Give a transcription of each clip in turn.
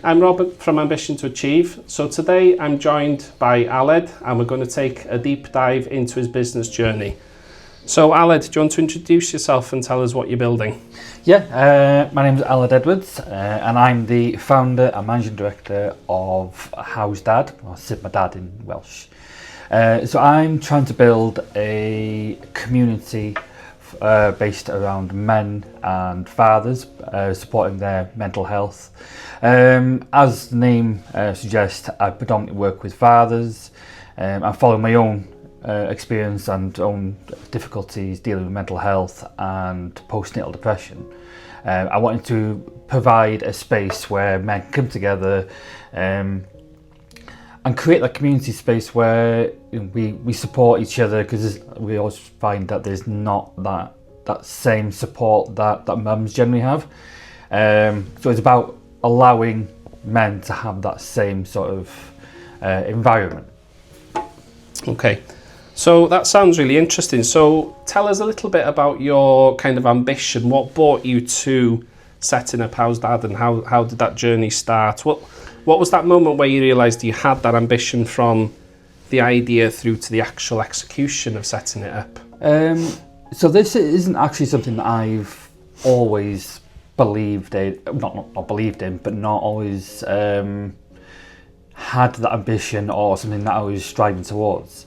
I'm Robert from Ambition to Achieve. So today I'm joined by Aled and we're going to take a deep dive into his business journey. So Aled, do you want to introduce yourself and tell us what you're building? Yeah, my name is Aled Edwards and I'm the founder and managing director of How's Dad, or Sut Ma Dad in Welsh. So I'm trying to build a community based around men and fathers, supporting their mental health. As the name suggests, I predominantly work with fathers. I follow my own experience and own difficulties dealing with mental health and postnatal depression. I wanted to provide a space where men come together and create that community space where we support each other, because we always find that there's not that same support that mums generally have. So it's about allowing men to have that same sort of environment. Okay, so that sounds really interesting. So tell us a little bit about your kind of ambition. What brought you to setting up How's Dad, and how did that journey start? What was that moment where you realised you had that ambition from the idea through to the actual execution of setting it up? So this isn't actually something that I've always believed in, not believed in, but not always had that ambition or something that I was striving towards.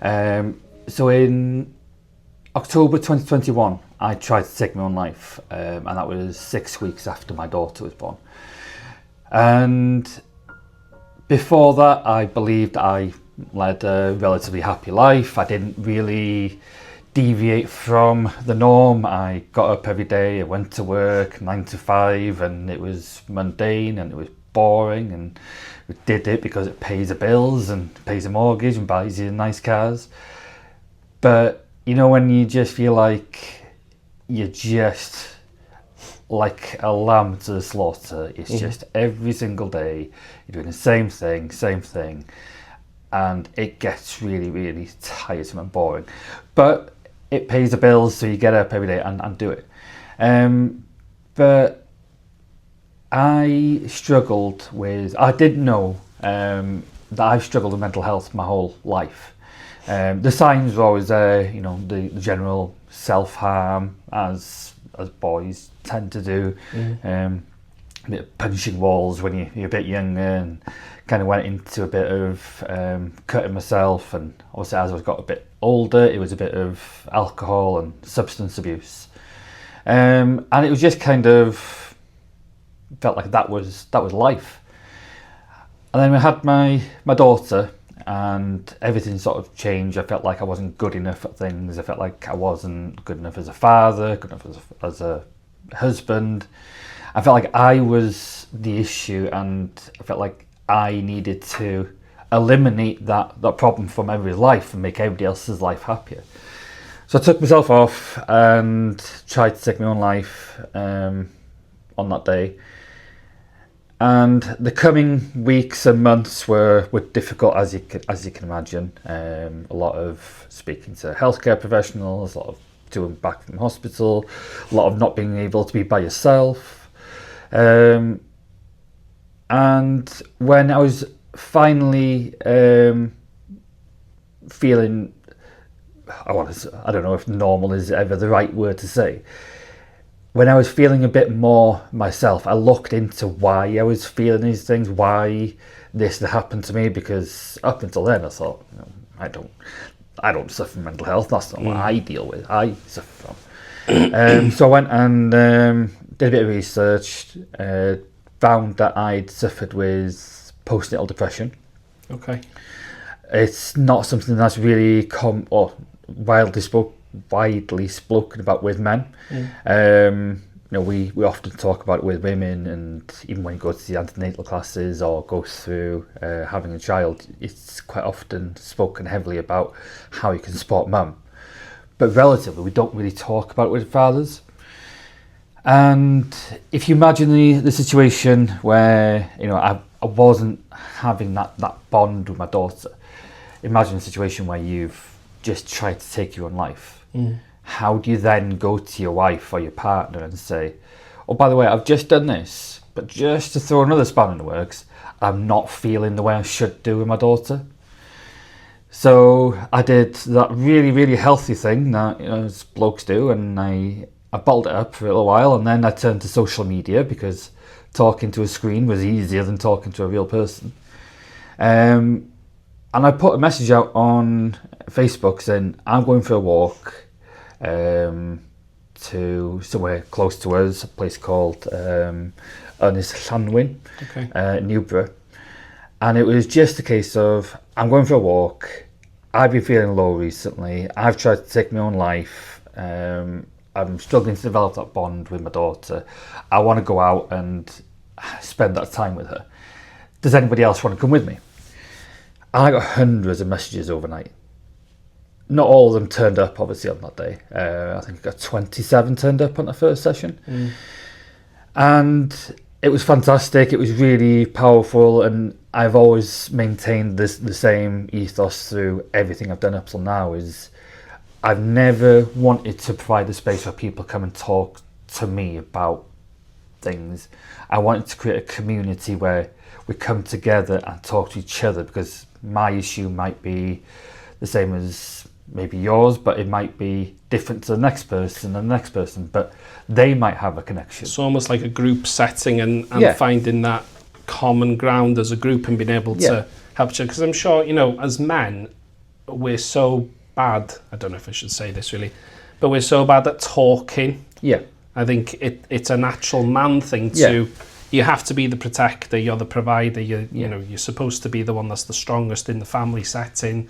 So in October 2021, I tried to take my own life, and that was 6 weeks after my daughter was born. And before that, I believed I led a relatively happy life. I didn't really deviate from the norm. I got up every day, I went to work 9 to 5, and it was mundane and it was boring, and we did it because it pays the bills and pays the mortgage and buys you nice cars. But you know, when you just feel like you're just like a lamb to the slaughter, it's just every single day you're doing the same thing, and it gets really, really tiresome and boring. But it pays the bills, so you get up every day and do it. But I didn't know that I've struggled with mental health my whole life. The signs were always there, you know, the general self-harm as boys tend to do, a bit of punching walls when you're a bit younger, and kind of went into a bit of cutting myself, and obviously as I got a bit older it was a bit of alcohol and substance abuse, and it was just kind of felt like that was life. And then we had my daughter, and everything sort of changed. I felt like I wasn't good enough at things. I felt like I wasn't good enough as a father, good enough as a husband. I felt like I was the issue, and I felt like I needed to eliminate that problem from everybody's life and make everybody else's life happier. So I took myself off and tried to take my own life on that day. And the coming weeks and months were difficult, as you can imagine. A lot of speaking to healthcare professionals, a lot of doing back from hospital, a lot of not being able to be by yourself. And when I was finally feeling, I don't know if normal is ever the right word to say. When I was feeling a bit more myself, I looked into why I was feeling these things, why this had happened to me, because up until then I thought, you know, I don't suffer from mental health. That's not what I deal with. I suffer from. So I went and did a bit of research, found that I'd suffered with postnatal depression. Okay. It's not something that's really widely spoken about with men. You know, we often talk about it with women, and even when you go to the antenatal classes or go through having a child, it's quite often spoken heavily about how you can support mum. But relatively, we don't really talk about it with fathers. And if you imagine the situation where, you know, I wasn't having that bond with my daughter, imagine a situation where you've just tried to take your own life. How do you then go to your wife or your partner and say, oh, by the way, I've just done this, But just to throw another spanner in the works, I'm not feeling the way I should do with my daughter. So I did that really, really healthy thing that as blokes do, and I bottled it up for a little while, and then I turned to social media because talking to a screen was easier than talking to a real person. And I put a message out on Facebook saying I'm going for a walk to somewhere close to us, a place called Ynys Llanwyn, Newborough. And it was just a case of, I'm going for a walk, I've been feeling low recently, I've tried to take my own life, I'm struggling to develop that bond with my daughter, I want to go out and spend that time with her. Does anybody else want to come with me? And I got hundreds of messages overnight. Not all of them turned up, obviously, on that day. I think I got 27 turned up on the first session. And it was fantastic. It was really powerful. And I've always maintained the same ethos through everything I've done up till now. Is I've never wanted to provide a space where people come and talk to me about things. I wanted to create a community where we come together and talk to each other, because my issue might be the same as maybe yours, but it might be different to the next person and the next person, but they might have a connection. It's almost like a group setting and finding that common ground as a group and being able to help each other. Because I'm sure, as men, we're so bad, I don't know if I should say this really, but we're so bad at talking. Yeah. I think it's a natural man thing to, you have to be the protector, you're the provider, you're supposed to be the one that's the strongest in the family setting.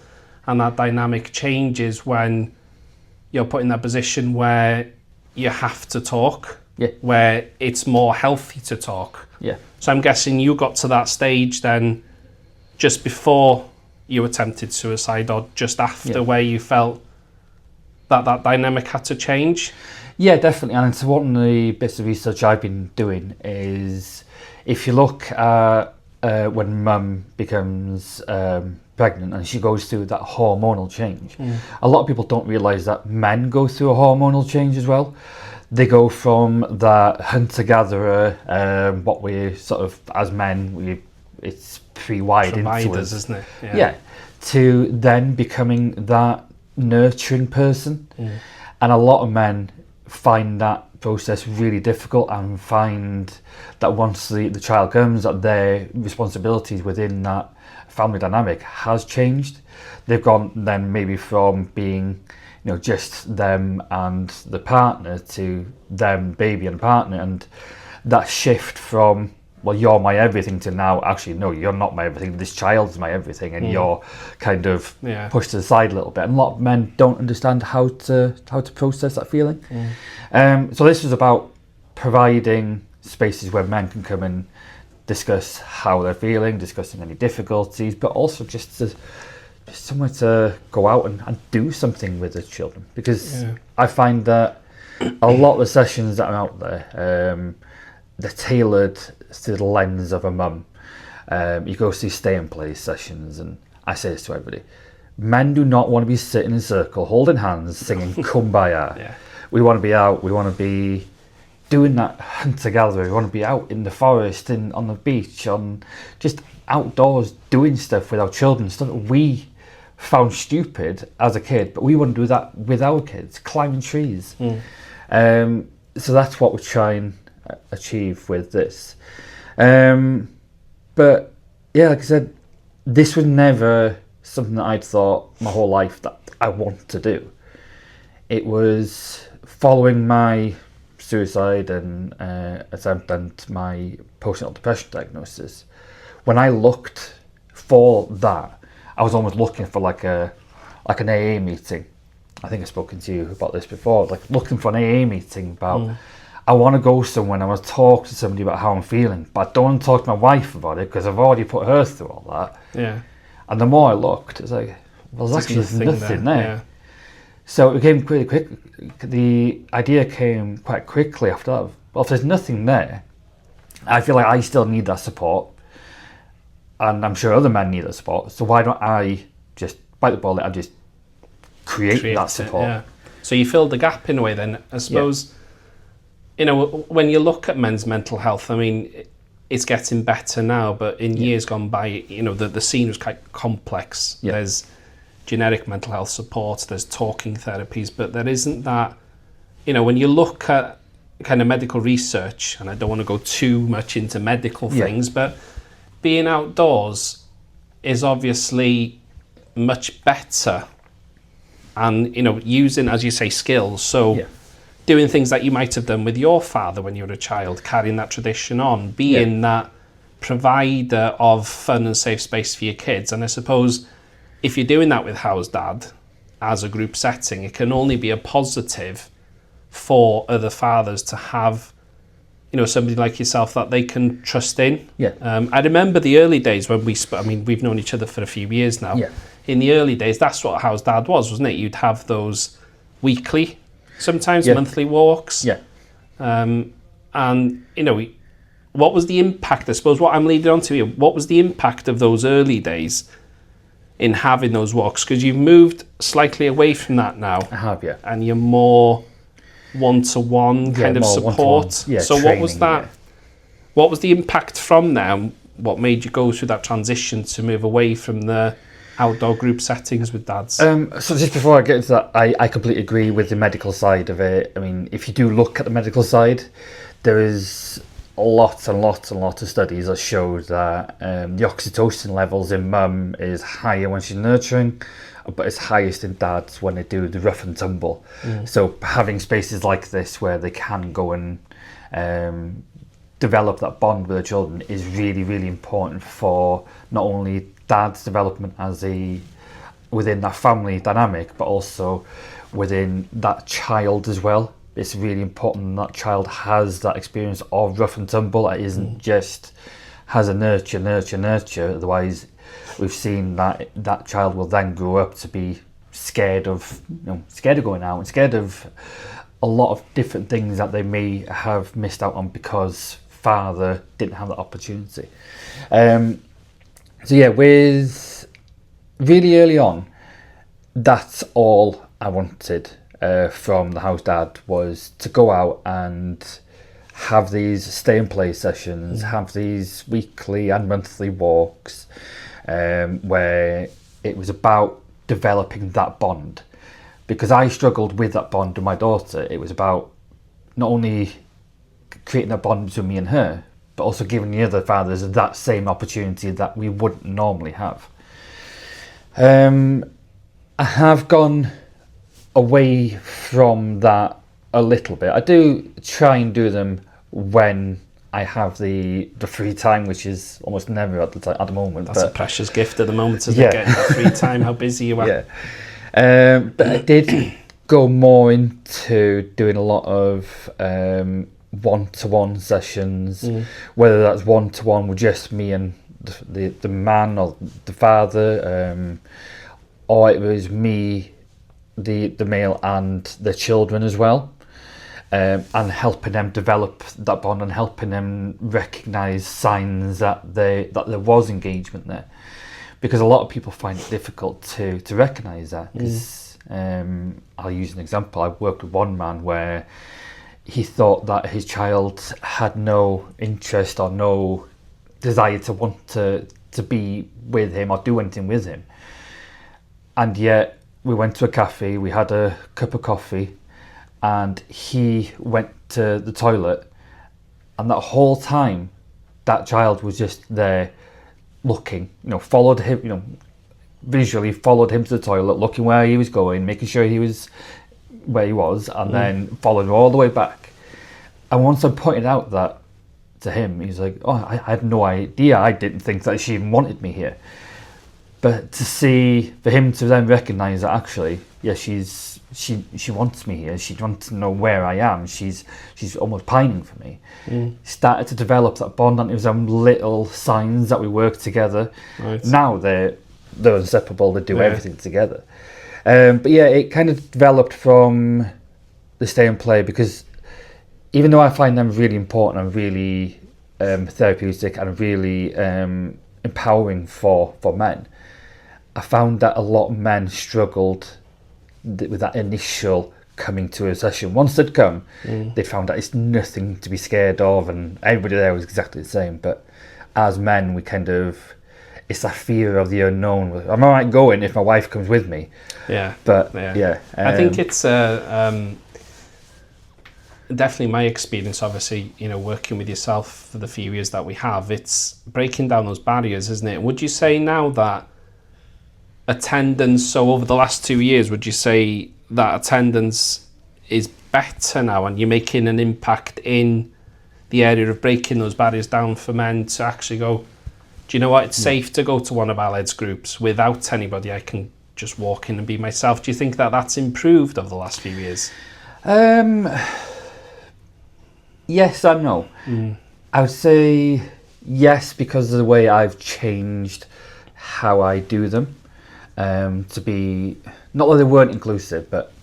And that dynamic changes when you're put in that position where you have to talk, where it's more healthy to talk. Yeah. So I'm guessing you got to that stage then just before you attempted suicide or just after, where you felt that dynamic had to change? Yeah, definitely. And it's one of the bits of research I've been doing is if you look at when mum becomes pregnant and she goes through that hormonal change. A lot of people don't realise that men go through a hormonal change as well. They go from that hunter-gatherer, what we sort of, as men, it's pre-wired into us, isn't it? Yeah, to then becoming that nurturing person. And a lot of men find that process really difficult and find that once the child comes, that their responsibilities within that family dynamic has changed. They've gone then maybe from being just them and the partner to them, baby and partner, and that shift from, well, you're my everything, to now, actually, no, you're not my everything, this child's my everything, and you're kind of pushed to the side a little bit. And a lot of men don't understand how to process that feeling. So this was about providing spaces where men can come and discuss how they're feeling, discussing any difficulties, but also just somewhere to go out and do something with the children. Because I find that a lot of the sessions that are out there, they're tailored through the lens of a mum. You go see stay and play sessions, and I say this to everybody: men do not want to be sitting in a circle holding hands singing Kumbaya. We want to be out, we want to be doing that hunter-gatherer, we want to be out in the forest, on the beach, on just outdoors doing stuff with our children, stuff that we found stupid as a kid, but we want to do that with our kids, climbing trees. So that's what we're trying to achieve with this. But yeah, like I said, this was never something that I'd thought my whole life that I want to do. It was following my suicide and attempt and my postnatal depression diagnosis. When I looked for that, I was almost looking for like an AA meeting. I think I've spoken to you about this before, like looking for an AA meeting about, I want to go somewhere and I want to talk to somebody about how I'm feeling, but I don't want to talk to my wife about it because I've already put her through all that. Yeah. And the more I looked, it's like, well, there's actually nothing there. Yeah. So it came pretty quick. The idea came quite quickly after that. Well, if there's nothing there, I feel like I still need that support, and I'm sure other men need that support. So why don't I just bite the bullet and just create that support? Yeah. So you filled the gap in a way. Then I suppose, you know, when you look at men's mental health, I mean, it's getting better now, but in years gone by, you know, the scene was quite complex. Yeah. There's generic mental health support, there's talking therapies, but there isn't that, you know, when you look at kind of medical research, and I don't want to go too much into medical things, but being outdoors is obviously much better, and, you know, using, as you say, skills. So doing things that you might have done with your father when you were a child, carrying that tradition on, being that provider of fun and safe space for your kids. And I suppose if you're doing that with How's Dad as a group setting, it can only be a positive for other fathers to have, you know, somebody like yourself that they can trust in. I remember the early days when we've known each other for a few years now. In the early days, that's what How's Dad was, wasn't it? You'd have those weekly, sometimes monthly walks. And, you know, what was the impact, I suppose, what I'm leading on to here, what was the impact of those early days in having those walks? Because you've moved slightly away from that now. I have, and you're more one-to-one kind of support. So training, what was that? What was the impact from there? What made you go through that transition to move away from the outdoor group settings with dads? So just before I get into that, I completely agree with the medical side of it. I mean, if you do look at the medical side, there is lots and lots and lots of studies that show that the oxytocin levels in mum is higher when she's nurturing, but it's highest in dads when they do the rough and tumble. So having spaces like this where they can go and develop that bond with their children is really, really important for not only dad's development as within that family dynamic, but also within that child as well. It's really important that child has that experience of rough and tumble. It isn't just has a nurture. Otherwise, we've seen that child will then grow up to be scared of going out and scared of a lot of different things that they may have missed out on because father didn't have that opportunity. With really early on, that's all I wanted from the How's Dad, was to go out and have these stay and play sessions, have these weekly and monthly walks, where it was about developing that bond. Because I struggled with that bond with my daughter. It was about not only creating a bond between me and her, but also giving the other fathers that same opportunity that we wouldn't normally have. I have gone away from that a little bit. I do try and do them when I have the free time, which is almost never at the moment. That's a precious gift at the moment, isn't it? Getting that free time, how busy you are. But I did go more into doing a lot of one-to-one sessions, whether that's one-to-one with just me and the man or the father, or it was me, the male, and the children as well, and helping them develop that bond and helping them recognise signs that there was engagement there, because a lot of people find it difficult to recognise that. Because I'll use an example. I worked with one man where he thought that his child had no interest or no desire to want to be with him or do anything with him. And yet we went to a cafe, we had a cup of coffee, and he went to the toilet, and that whole time that child was just there looking, followed him, visually followed him to the toilet, looking where he was going, making sure he was where he was, and then followed him all the way back. And once I pointed out that to him, he's like, "Oh, I had no idea. I didn't think that she even wanted me here." But for him to then recognise that actually, yeah, she wants me here. She wants to know where I am. She's almost pining for me. Started to develop that bond, and it was some little signs that we work together. Right. Now they're inseparable. They do everything together. But yeah, it kind of developed from the stay and play, because even though I find them really important and really therapeutic and really empowering for men, I found that a lot of men struggled with that initial coming to a session. Once they'd come, they found that it's nothing to be scared of, and everybody there was exactly the same. But as men, we kind of, it's that fear of the unknown. I'm all right going if my wife comes with me. Yeah. But I think it's definitely my experience, obviously, working with yourself for the few years that we have, it's breaking down those barriers, isn't it? Would you say now that attendance, so over the last 2 years, would you say that attendance is better now and you're making an impact in the area of breaking those barriers down for men to actually go, do you know what, it's safe to go to one of our lads groups without anybody, I can just walk in and be myself. Do you think that that's improved over the last few years? Yes and no. I would say yes, because of the way I've changed how I do them, to be, not that they weren't inclusive, but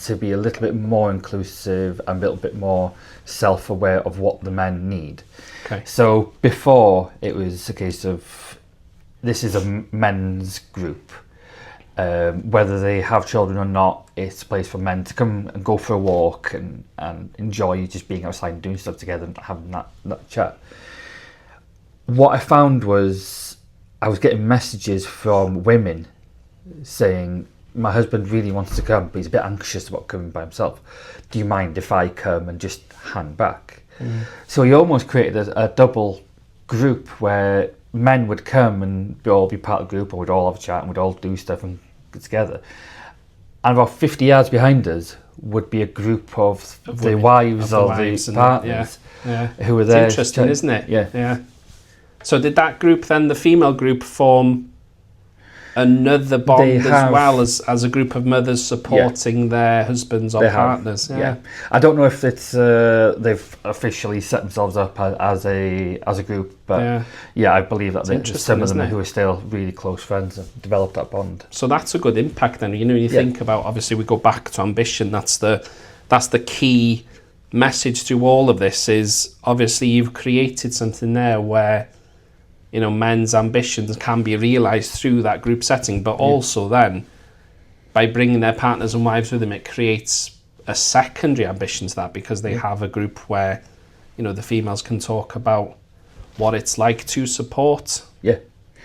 to be a little bit more inclusive and a little bit more self-aware of what the men need. Okay. So before, it was a case of, this is a men's group. Whether they have children or not, it's a place for men to come and go for a walk and enjoy just being outside and doing stuff together and having that chat. What I found was I was getting messages from women saying, my husband really wants to come, but he's a bit anxious about coming by himself. Do you mind if I come and just hang back? So he almost created a double group where men would come and we'd all be part of the group and we'd all have a chat and we'd all do stuff and get together. And about 50 yards behind us would be a group of the women, wives of or the the wives and partners who were It's there. interesting, isn't it? Yeah. So did that group then, the female group, form another bond as well as a group of mothers supporting their husbands or partners? Yeah. I don't know if it's they've officially set themselves up as a group, but I believe that there's some of them who are still really close friends and developed that bond. So that's a good impact then. You think about, obviously we go back to ambition, that's the key message to all of this, is obviously you've created something there where men's ambitions can be realised through that group setting, but also then by bringing their partners and wives with them, it creates a secondary ambition to that, because they have a group where the females can talk about what it's like to support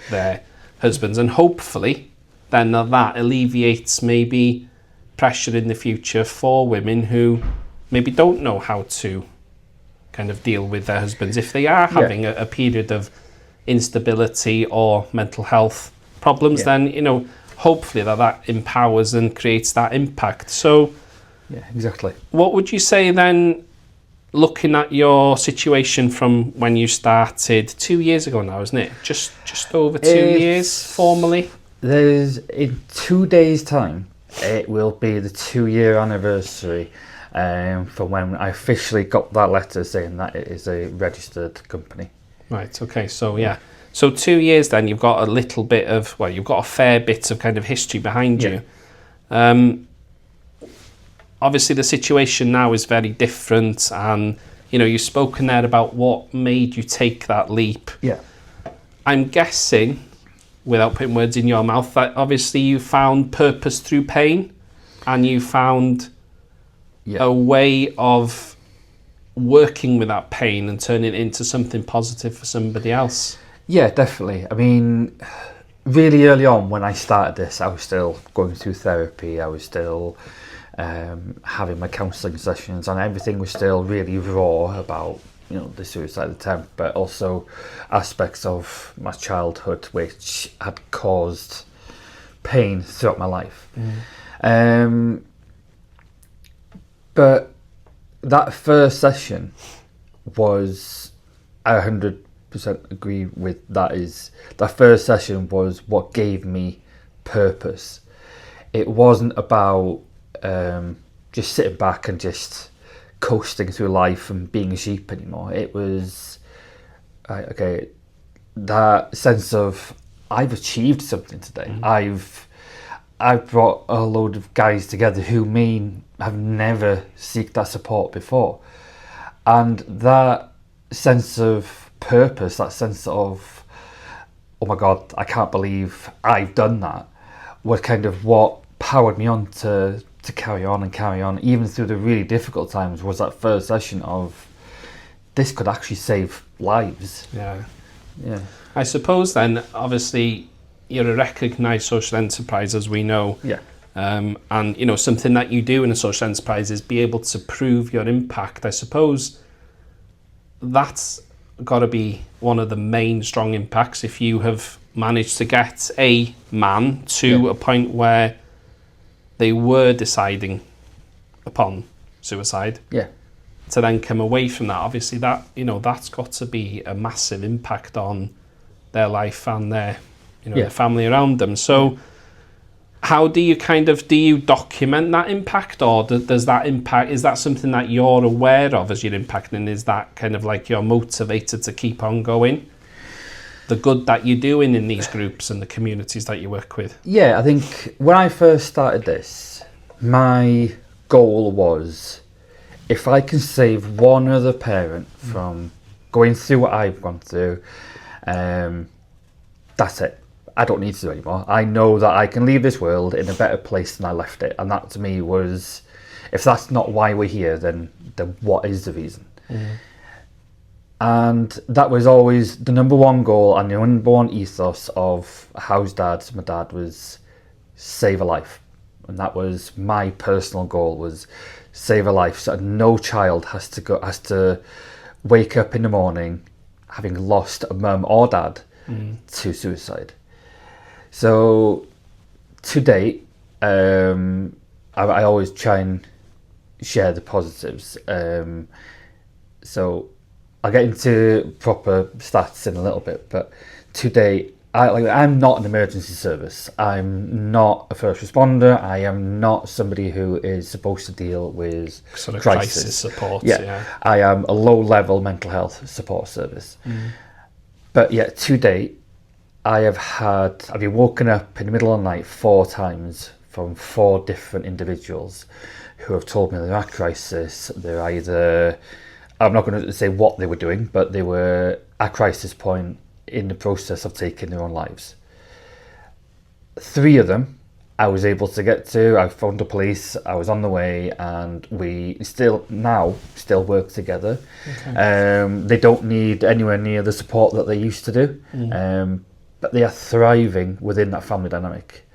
their husbands, and hopefully then that alleviates maybe pressure in the future for women who maybe don't know how to kind of deal with their husbands if they are having a period of instability or mental health problems. Then hopefully that empowers and creates that impact. So exactly. What would you say then, looking at your situation from when you started 2 years ago now, isn't it? Just over 2 years formally. There's, in 2 days' time, it will be the 2-year anniversary from when I officially got that letter saying that it is a registered company. Right, okay, so So 2 years then, you've got a little bit of, you've got a fair bit of kind of history behind you. Obviously the situation now is very different, and you've spoken there about what made you take that leap. I'm guessing, without putting words in your mouth, that obviously you found purpose through pain, and you found a way of working with that pain and turning it into something positive for somebody else. Yeah, definitely. I mean, really early on when I started this, I was still going through therapy. I was still having my counselling sessions, and everything was still really raw about the suicide attempt, but also aspects of my childhood which had caused pain throughout my life. But that first session was, I 100% agree with that first session was what gave me purpose. It wasn't about just sitting back and just coasting through life and being a sheep anymore. It was that sense of, I've achieved something today. I've brought a load of guys together who have never sought that support before, and that sense of purpose, that sense of, oh my god, I can't believe I've done that, was kind of what powered me on to to carry on, even through the really difficult times, was that first session of this could actually save lives. Yeah. Yeah. I suppose then, obviously, you're a recognised social enterprise, as we know. Yeah. And, you know, something that you do in a social enterprise is be able to prove your impact. I suppose that's got to be one of the main strong impacts if you have managed to get a man to a point where they were deciding upon suicide. Yeah. To then come away from that, obviously that, you know, that's got to be a massive impact on their life and their, you know, Yeah. the family around them. So how do you do you document that impact, or does that impact, is that something that you're aware of as your impact, and is that kind of like you're motivated to keep on going? The good that you're doing in these groups and the communities that you work with? Yeah, I think when I first started this, my goal was, if I can save one other parent from going through what I've gone through, that's it. I don't need to do anymore. I know that I can leave this world in a better place than I left it. And that to me was, if that's not why we're here, then what is the reason? And that was always the number one goal and the number one ethos of How's Dad, my dad, was save a life. And that was my personal goal, was save a life, so no child has to wake up in the morning having lost a mum or dad to suicide. So to date, I always try and share the positives. So I'll get into proper stats in a little bit, but to date, I'm not an emergency service. I'm not a first responder. I am not somebody who is supposed to deal with Sort of crisis support. Yeah. I am a low-level mental health support service. But yet, to date, I've been woken up in the middle of the night 4 times from 4 different individuals who have told me they're at crisis. They're either, I'm not going to say what they were doing, but they were at crisis point in the process of taking their own lives. 3 of them I was able to get to. I phoned the police, I was on the way, and we still work together. Okay. They don't need anywhere near the support that they used to do, but they are thriving within that family dynamic.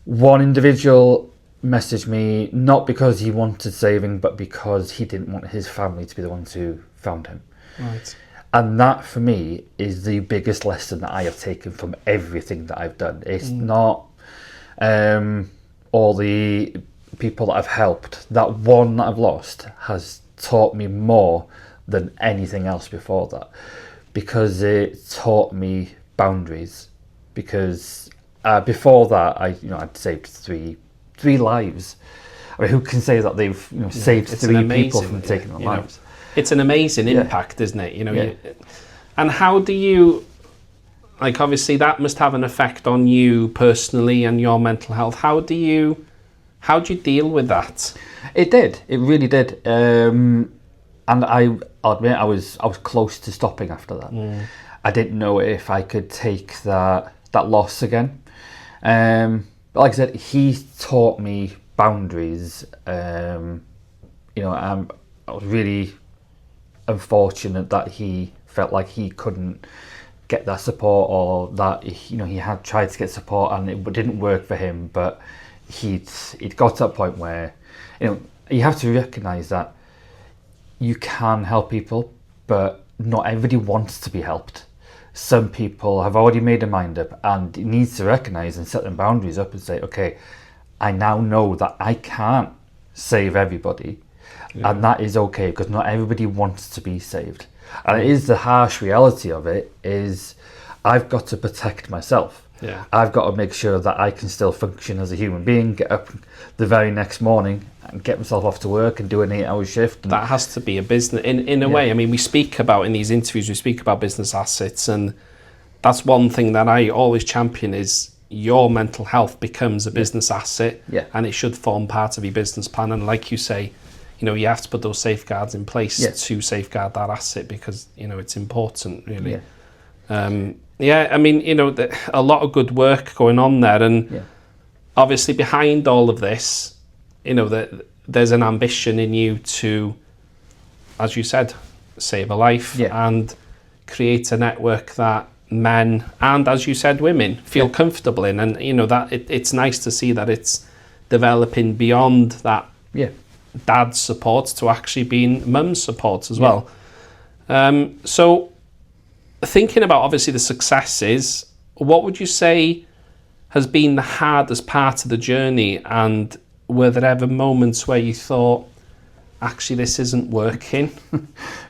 One individual messaged me not because he wanted saving, but because he didn't want his family to be the ones who found him. Right. And that, for me, is the biggest lesson that I have taken from everything that I've done. It's not all the people that I've helped. That one that I've lost has taught me more than anything else before that, because it taught me boundaries. Because before that, I'd saved three lives. I mean, who can say that they've saved 3 people from taking their lives? It's an amazing impact, isn't it? And how do you, like, obviously that must have an effect on you personally and your mental health. How do you deal with that? It did. It really did. And I'll admit, I was close to stopping after that. I didn't know if I could take that loss again. But like I said, he taught me boundaries. I was really unfortunate that he felt like he couldn't get that support, or that he had tried to get support and it didn't work for him. But he'd got to a point where you have to recognise that you can help people, but not everybody wants to be helped. Some people have already made their mind up, and it needs to recognise and set them boundaries up and say, okay, I now know that I can't save everybody. And that is okay, because not everybody wants to be saved. And it is the harsh reality of it, is I've got to protect myself. I've got to make sure that I can still function as a human being, get up the very next morning and get myself off to work and do an 8-hour shift. That has to be a business, in a way. I mean, we speak about, in these interviews, we speak about business assets, and that's one thing that I always champion, is your mental health becomes a business asset, and it should form part of your business plan. And like you say, you have to put those safeguards in place to safeguard that asset, because it's important, really. I mean, a lot of good work going on there, and obviously behind all of this, you know, that there's an ambition in you to, as you said, save a life and create a network that men and, as you said, women feel comfortable in. And, you know, that it's nice to see that it's developing beyond that dad's support to actually being mum's support as well. So thinking about obviously the successes, what would you say has been the hardest part of the journey, and were there ever moments where you thought, actually this isn't working?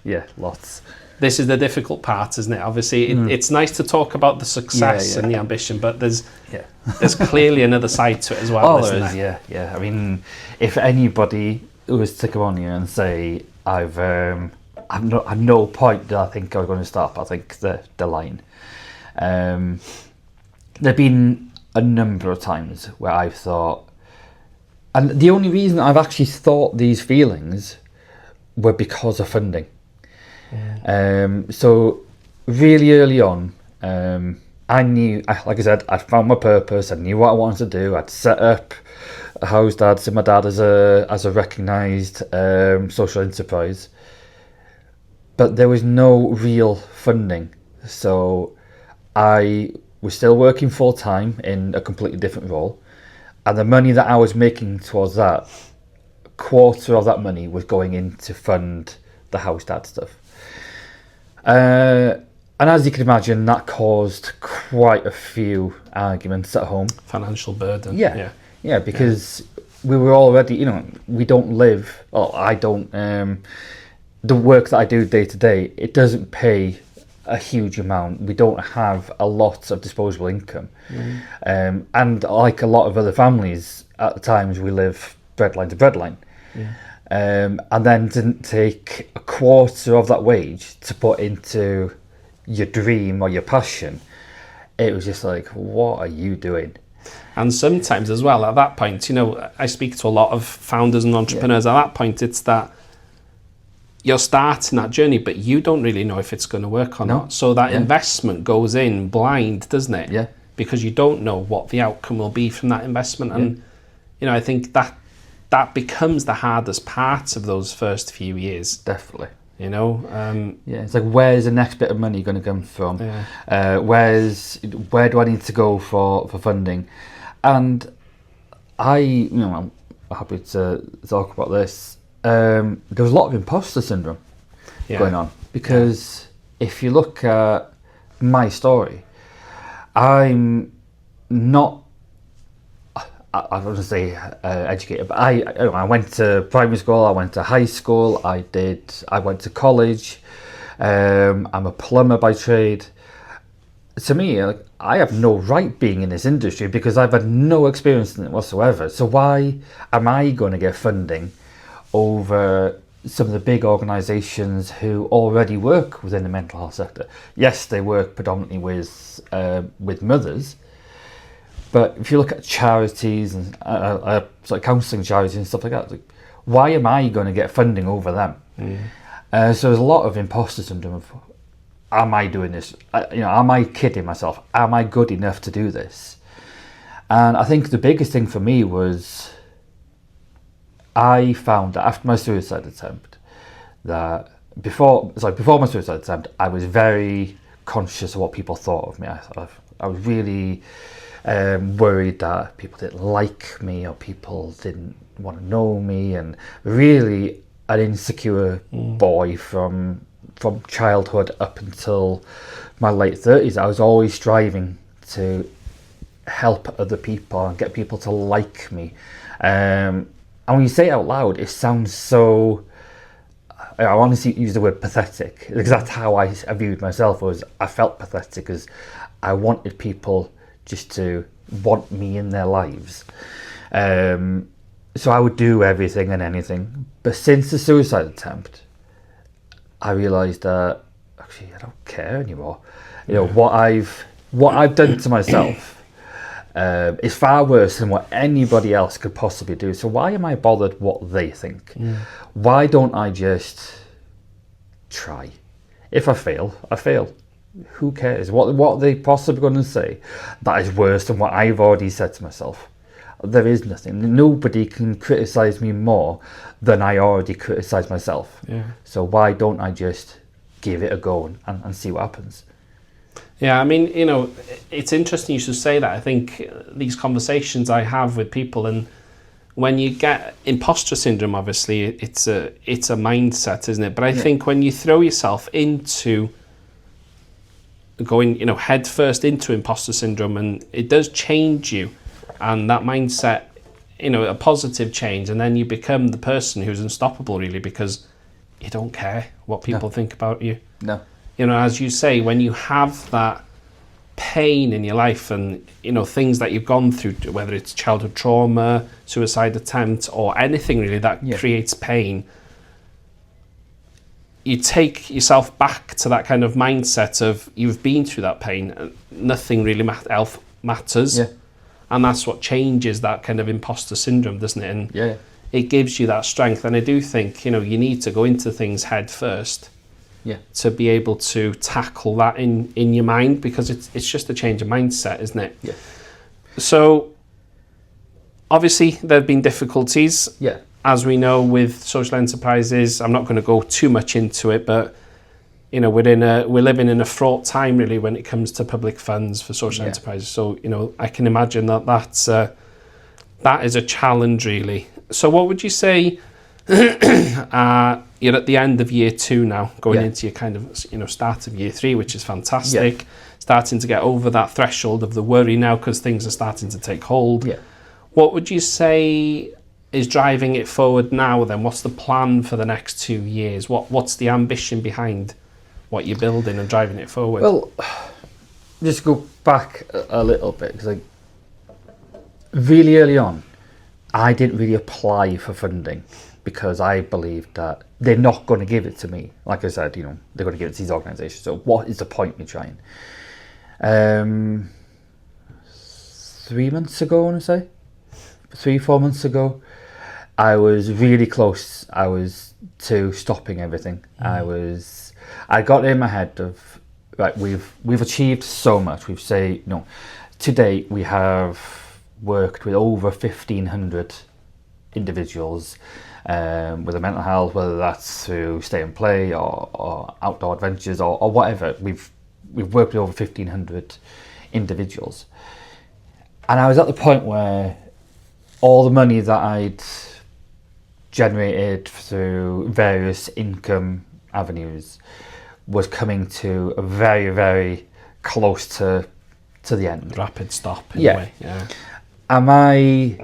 Yeah, lots. This is the difficult part, isn't it? Obviously it's nice to talk about the success and the ambition, but there's clearly another side to it as well. Oh, there is, yeah. I mean, if anybody was to come on here and say I've at no point did I think I was going to stop, I think the line. There've been a number of times where I've thought, and the only reason I've actually thought these feelings were because of funding. So really early on, I knew, like I said, I'd found my purpose. I knew what I wanted to do. I'd set up a house dad, so my dad as a recognised social enterprise, but there was no real funding. So I was still working full time in a completely different role, and the money that I was making towards that, quarter of that money was going in to fund the house dad stuff. And as you can imagine, that caused quite a few arguments at home. Financial burden. Yeah, because we were already, you know, we don't live, or I don't, the work that I do day to day, it doesn't pay a huge amount. We don't have a lot of disposable income. And like a lot of other families, at the times we live breadline to breadline. And then didn't take a quarter of that wage to put into your dream or your passion. It was just like, what are you doing? And sometimes as well, at that point, you know, I speak to a lot of founders and entrepreneurs. At that point, it's that you're starting that journey, but you don't really know if it's going to work or not. So that investment goes in blind, doesn't it? Yeah. Because you don't know what the outcome will be from that investment. And, you know, I think that becomes the hardest part of those first few years. Definitely. You know? It's like, where's the next bit of money going to come from? Where do I need to go for funding? And I'm happy to talk about this. There was a lot of imposter syndrome going on, because if you look at my story, I'm not, I don't want to say educated, but I went to primary school, I went to high school, I went to college. I'm a plumber by trade. To me, I have no right being in this industry because I've had no experience in it whatsoever. So why am I going to get funding over some of the big organisations who already work within the mental health sector? Yes, they work predominantly with mothers, but if you look at charities and sort of counselling charities and stuff like that, like, why am I going to get funding over them? So there's a lot of imposter syndrome of, am I doing this? Am I kidding myself? Am I good enough to do this? And I think the biggest thing for me was, I found that after my suicide attempt, that before my suicide attempt, I was very conscious of what people thought of me. I was really worried that people didn't like me or people didn't want to know me, and really an insecure boy from childhood up until my late 30s. I was always striving to help other people and get people to like me. And when you say it out loud, it sounds so, I honestly use the word pathetic, because that's how I viewed myself. I felt pathetic because I wanted people just to want me in their lives. So I would do everything and anything. But since the suicide attempt, I realised that actually I don't care anymore. What I've done to myself is far worse than what anybody else could possibly do. So why am I bothered what they think? Why don't I just try? If I fail, I fail. Who cares? What are they possibly going to say that is worse than what I've already said to myself? there is nothing. Nobody can criticise me more than I already criticise myself. Yeah. So why don't I just give it a go and see what happens? Yeah, I mean, you know, it's interesting you should say that. I think these conversations I have with people, and when you get imposter syndrome, obviously it's a mindset, isn't it? But I think when you throw yourself into going, you know, head first into imposter syndrome, and it does change you, and that mindset, you know, a positive change, and then you become the person who's unstoppable, really, because you don't care what people think about you. No. You know, as you say, when you have that pain in your life and, you know, things that you've gone through, whether it's childhood trauma, suicide attempt, or anything really that creates pain, you take yourself back to that kind of mindset of you've been through that pain and nothing really else matters. Yeah. And that's what changes that kind of imposter syndrome, doesn't it? And it gives you that strength. And I do think, you know, you need to go into things head first to be able to tackle that in your mind, because it's just a change of mindset, isn't it? Yeah. So obviously there have been difficulties. Yeah. As we know with social enterprises. I'm not going to go too much into it, but you know, we're living in a fraught time really when it comes to public funds for social enterprises. So, you know, I can imagine that is a challenge really. So what would you say, you're at the end of year 2 now, going into your kind of, you know, start of year 3, which is fantastic. Starting to get over that threshold of the worry now because things are starting to take hold. What would you say is driving it forward now then? What's the plan for the next 2 years? What's the ambition behind what you're building and driving it forward? Well, just go back a little bit, because like really early on, I didn't really apply for funding because I believed that they're not going to give it to me. Like I said, you know, they're going to give it to these organisations. So what is the point in me trying? 3 months ago, I want to say, 3-4 months ago, I was really close. I was to stopping everything. I got in my head of, right, we've achieved so much. We've say, you know, to date we have worked with over 1,500 individuals with a mental health, whether that's through stay and play or outdoor adventures or whatever. We've worked with over 1,500 individuals, and I was at the point where all the money that I'd generated through various income avenues was coming to a very, very close to the end. Rapid stop in a way.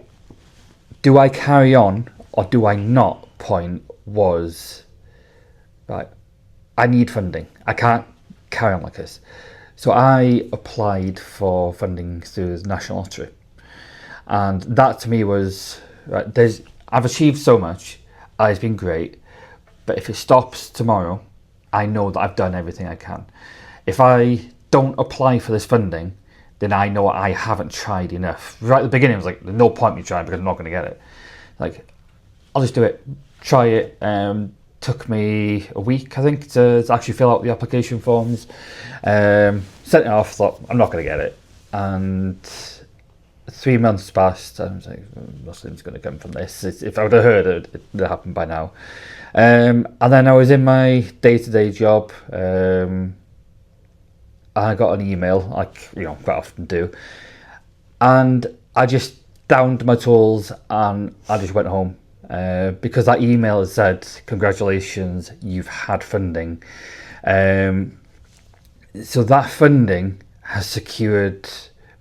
Do I carry on or do I not? Point was, right, I need funding. I can't carry on like this. So I applied for funding through the National Lottery. And that to me was, right, I've achieved so much, it's been great, but if it stops tomorrow, I know that I've done everything I can. If I don't apply for this funding, then I know I haven't tried enough. Right at the beginning, it was like, there's no point me trying because I'm not going to get it. Like, I'll just do it, try it. Took me a week, I think, to actually fill out the application forms. Sent it off, thought, I'm not going to get it. And 3 months passed, I was like, nothing's going to come from this. If I would have heard it, it would have happened by now. And then I was in my day-to-day job. I got an email, like, you know, quite often do. And I just downed my tools and I just went home. Because that email had said, congratulations, you've had funding. So that funding has secured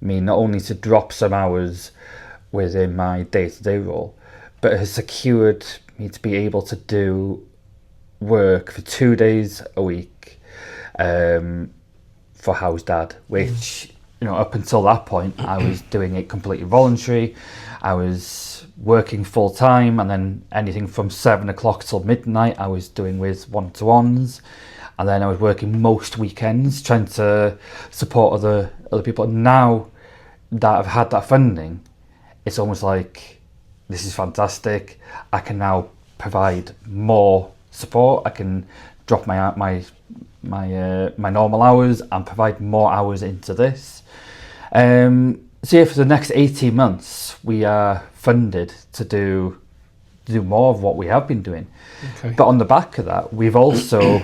me not only to drop some hours within my day-to-day role, but it has secured me to be able to do work for 2 days a week for House Dad, which, you know, up until that point, I was doing it completely voluntary. I was working full time, and then anything from 7 o'clock till midnight, I was doing with one-to-ones. And then I was working most weekends, trying to support other people. And now that I've had that funding, it's almost like, this is fantastic. I can now provide more support. I can drop my normal hours and provide more hours into this. So for the next 18 months, we are funded to do more of what we have been doing. Okay. But on the back of that, we've also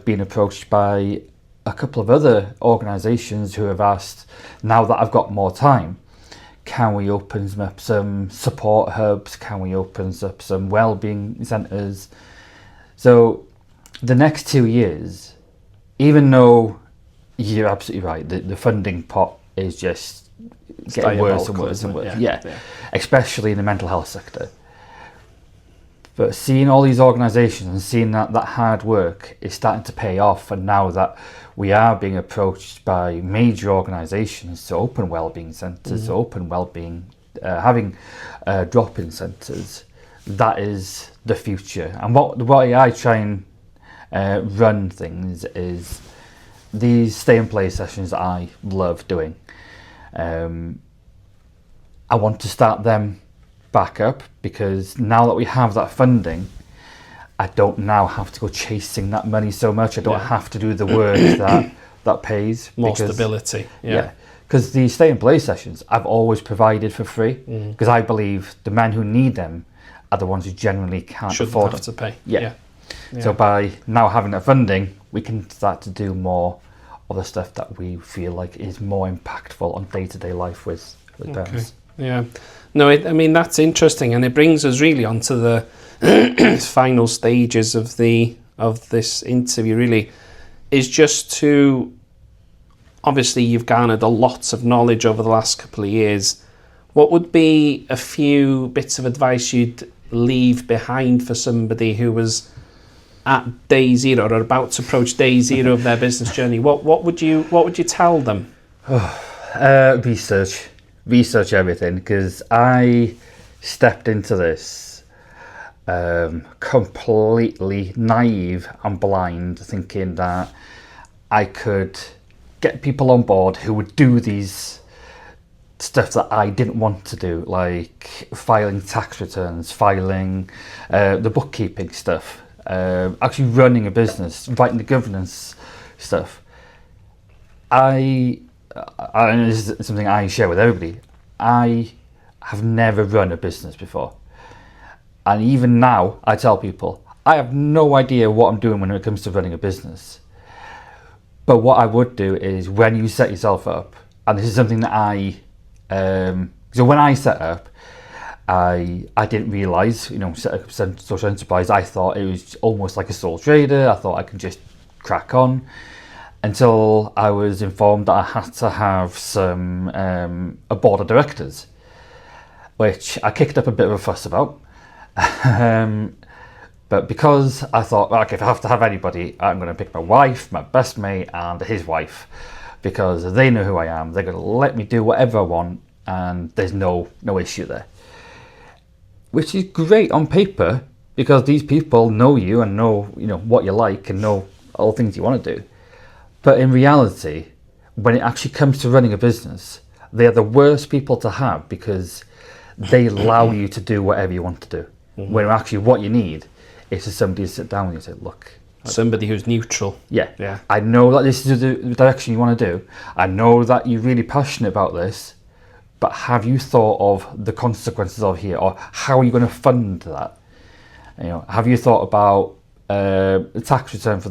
been approached by a couple of other organisations who have asked, now that I've got more time, can we open up some support hubs? Can we open up some wellbeing centres? So the next 2 years, even though you're absolutely right, the funding pot is just getting worse and worse and worse. Yeah. Especially in the mental health sector. But seeing all these organisations and seeing that hard work is starting to pay off, and now that we are being approached by major organisations to open wellbeing centres, to open wellbeing, having drop-in centres, that is the future. And what I try and run things is these stay-and-play sessions that I love doing. I want to start them back up, because now that we have that funding, I don't now have to go chasing that money so much. I don't have to do the work that pays. More stability. Yeah. Because the stay and play sessions I've always provided for free, because I believe the men who need them are the ones who generally can't afford to pay. Yeah. So by now having that funding, we can start to do more of the stuff that we feel like is more impactful on day-to-day life with parents. Yeah. No, I mean, that's interesting, and it brings us really onto the final stages of this interview, really, is just to, obviously you've garnered a lot of knowledge over the last couple of years. What would be a few bits of advice you'd leave behind for somebody who was at day zero or about to approach day zero of their business journey? What would you tell them? Research everything, because I stepped into this completely naive and blind, thinking that I could get people on board who would do these stuff that I didn't want to do, like filing tax returns, filing the bookkeeping stuff, actually running a business, writing the governance stuff. And this is something I share with everybody, I have never run a business before. And even now, I tell people, I have no idea what I'm doing when it comes to running a business. But what I would do is, when you set yourself up, and this is something that so when I set up, I didn't realise, set up a social enterprise, I thought it was almost like a sole trader. I thought I could just crack on, until I was informed that I had to have a board of directors, which I kicked up a bit of a fuss about. But because I thought, okay, if I have to have anybody, I'm going to pick my wife, my best mate, and his wife, because they know who I am. They're going to let me do whatever I want, and there's no issue there. Which is great on paper, because these people know you and know what you like and know all the things you want to do. But in reality, when it actually comes to running a business, they are the worst people to have, because they allow you to do whatever you want to do. When actually what you need is for somebody to sit down with you and say, look. Somebody who's neutral. Yeah. I know that this is the direction you want to do. I know that you're really passionate about this, but have you thought of the consequences of here, or how are you going to fund that? Have you thought about the tax return for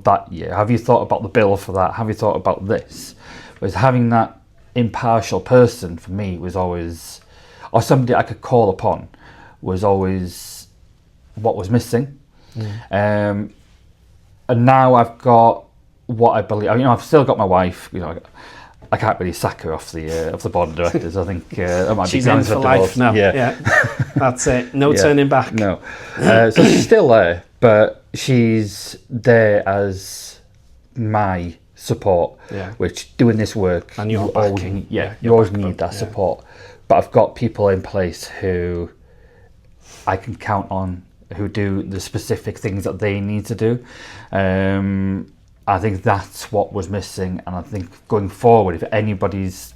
that year? Have you thought about the bill for that? Have you thought about this? Whereas having that impartial person for me was always, or somebody I could call upon, was always what was missing. And now I've got what I believe. I've still got my wife. I can't really sack her off the board of directors. I think that might she's be in for life now. Yeah. That's it. No turning back. No. So she's still there, but she's there as my support. Yeah. Which, doing this work, and you're backing. You always need that support. But I've got people in place who I can count on, who do the specific things that they need to do. I think that's what was missing, and I think going forward, if anybody's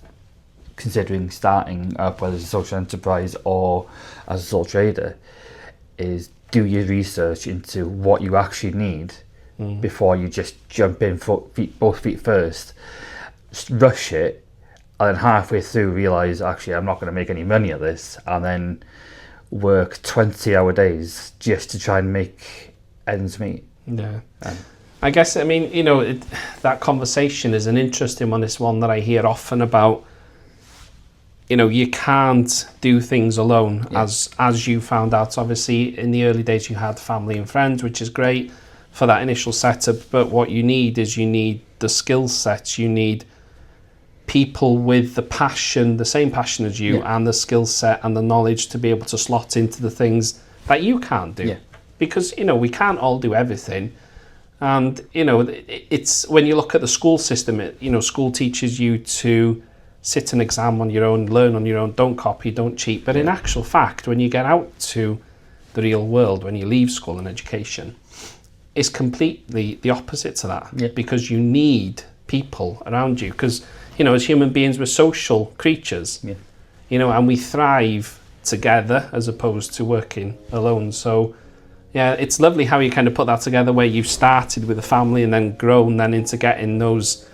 considering starting up, whether it's a social enterprise or as a sole trader, is do your research into what you actually need before you just jump in both feet first, rush it, and then halfway through realise, actually, I'm not going to make any money at this, and then work 20-hour days just to try and make ends meet. Yeah. I guess, I mean, you know, that conversation is an interesting one. It's one that I hear often about, you know, you can't do things alone, as you found out. Obviously, in the early days, you had family and friends, which is great for that initial setup. But what you need is you need the skill sets. You need people with the passion, the same passion as you, and the skill set and the knowledge to be able to slot into the things that you can't do. Because, you know, we can't all do everything. And, you know, it's when you look at the school system, you know, school teaches you to sit an exam on your own, learn on your own, don't copy, don't cheat. But in actual fact, when you get out to the real world, when you leave school and education, it's completely the opposite to that. Because you need people around you. Because, you know, as human beings, we're social creatures, you know, and we thrive together as opposed to working alone. So, yeah, it's lovely how you kind of put that together, where you've started with a family and then grown then into getting those,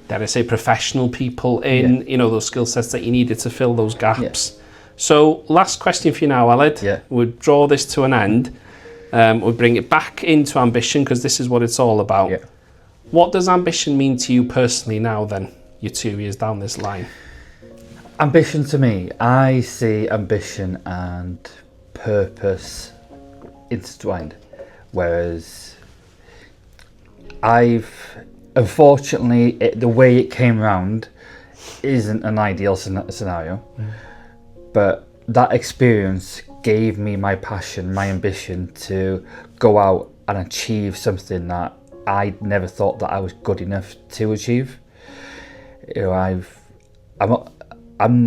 dare I say, professional people in, you know, those skill sets that you needed to fill those gaps. So last question for you now, Aled. We'll draw this to an end. We'll bring it back into ambition, because this is what it's all about. What does ambition mean to you personally now then, you're 2 years down this line? Ambition to me, I see ambition and purpose intertwined, whereas unfortunately the way it came around isn't an ideal scenario, but that experience gave me my passion, my ambition to go out and achieve something that I never thought that I was good enough to achieve. You know, I'm not,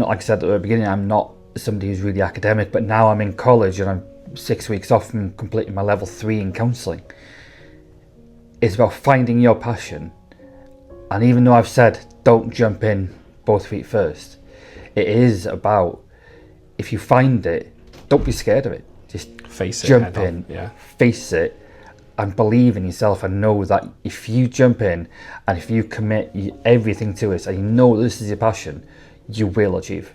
like I said at the beginning, I'm not somebody who's really academic, but now I'm in college and I'm 6 weeks off from completing my level 3 in counselling. It's about finding your passion, and even though I've said don't jump in both feet first, it is about, if you find it, don't be scared of it. Just face it, jump in, face it, and believe in yourself, and know that if you jump in and if you commit everything to it and you know this is your passion, you will achieve.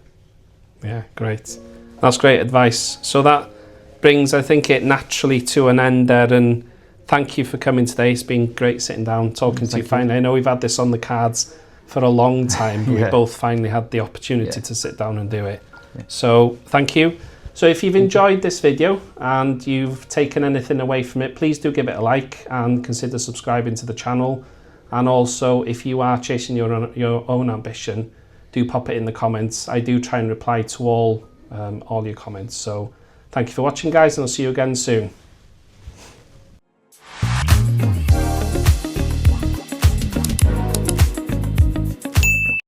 Yeah, great. That's great advice. So that brings, I think, it naturally to an end there, and thank you for coming today. It's been great sitting down, talking to you finally. I know we've had this on the cards for a long time, but we both finally had the opportunity to sit down and do it. So thank you. So if you've enjoyed this video and you've taken anything away from it, please do give it a like and consider subscribing to the channel. And also, if you are chasing your own ambition, do pop it in the comments. I do try and reply to all your comments. So thank you for watching, guys, and I'll see you again soon.